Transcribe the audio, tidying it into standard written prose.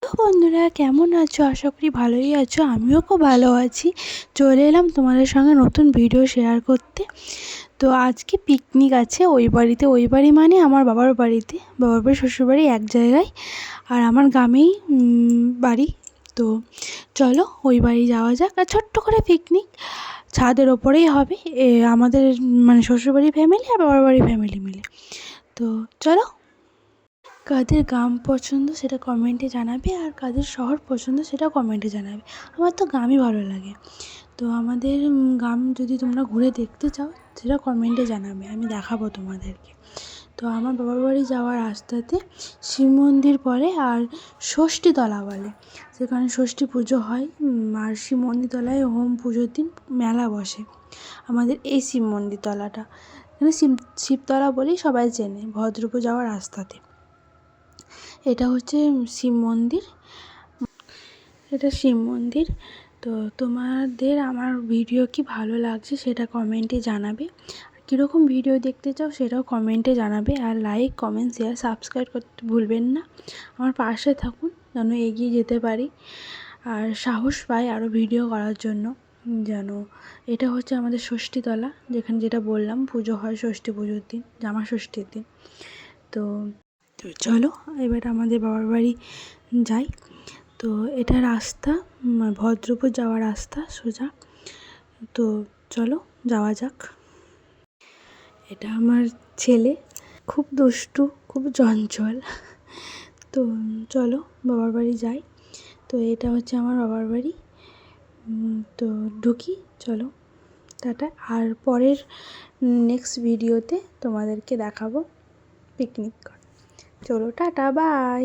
তো বন্ধুরা, কেমন আছো? আশা করি ভালোই আছো। আমিও খুব ভালো আছি। চলে এলাম তোমাদের সঙ্গে নতুন ভিডিও শেয়ার করতে। তো আজকে পিকনিক আছে ওই বাড়িতে। ওই বাড়ি মানে আমার বাবার বাড়িতে, বাবার বাড়ি শ্বশুরবাড়ি এক জায়গায়, আর আমার গ্রামেই বাড়ি। তো চলো ওই বাড়ি যাওয়া যাক। আর ছোট্ট করে পিকনিক ছাদের ওপরেই হবে, আমাদের মানে শ্বশুরবাড়ি ফ্যামিলি আর বাবার বাড়ি ফ্যামিলি মিলে। তো চলো, কাদের গ্রাম পছন্দ সেটা কমেন্টে জানাবে, আর কাদের শহর পছন্দ সেটা কমেন্টে জানাবে। আমার তো গ্রামই ভালো লাগে। তো আমাদের গ্রাম যদি তোমরা ঘুরে দেখতে চাও সেটা কমেন্টে জানাবে, আমি দেখাবো তোমাদেরকে। তো আমার বাবার বাড়ি যাওয়ার রাস্তাতে শিব মন্দির পড়ে, আর ষষ্ঠীতলা বলে, সেখানে ষষ্ঠী পুজো হয়। আর শিব মন্দিরতলায় হোম পুজোর দিন মেলা বসে আমাদের এই শিব মন্দিরতলাটা। এখানে শিবতলা বলেই সবাই চেনে, ভদ্রপুর যাওয়ার রাস্তাতে। এটা হচ্ছে শিব মন্দির, এটা শিব মন্দির। তো তোমাদের আমার ভিডিও কি ভালো লাগছে সেটা কমেন্টে জানাবে, আর কীরকম ভিডিও দেখতে চাও সেটাও কমেন্টে জানাবে। আর লাইক, কমেন্ট, শেয়ার, সাবস্ক্রাইব করতে ভুলবেন না। আমার পাশে থাকুন যেন এগিয়ে যেতে পারি আর সাহস পাই আরও ভিডিও করার জন্য। যেন এটা হচ্ছে আমাদের ষষ্ঠীতলা, যেখানে যেটা বললাম পুজো হয় ষষ্ঠী পুজোর দিন, জামা ষষ্ঠীর দিন। তো চলো এবার আমাদের বাবার বাড়ি যাই। তো এটা রাস্তা, ভদ্রপুর যাওয়ার রাস্তা সোজা। তো চলো যাওয়া যাক। এটা আমার ছেলে, খুব দুষ্টু, খুব চঞ্চল। তো চলো বাবার বাড়ি যাই। তো এটা হচ্ছে আমার বাবার বাড়ি। তো ঢুকি, চলো টাটা। আর পরের নেক্সট ভিডিওতে তোমাদেরকে দেখাবো পিকনিক। চলো টাটা, বাই।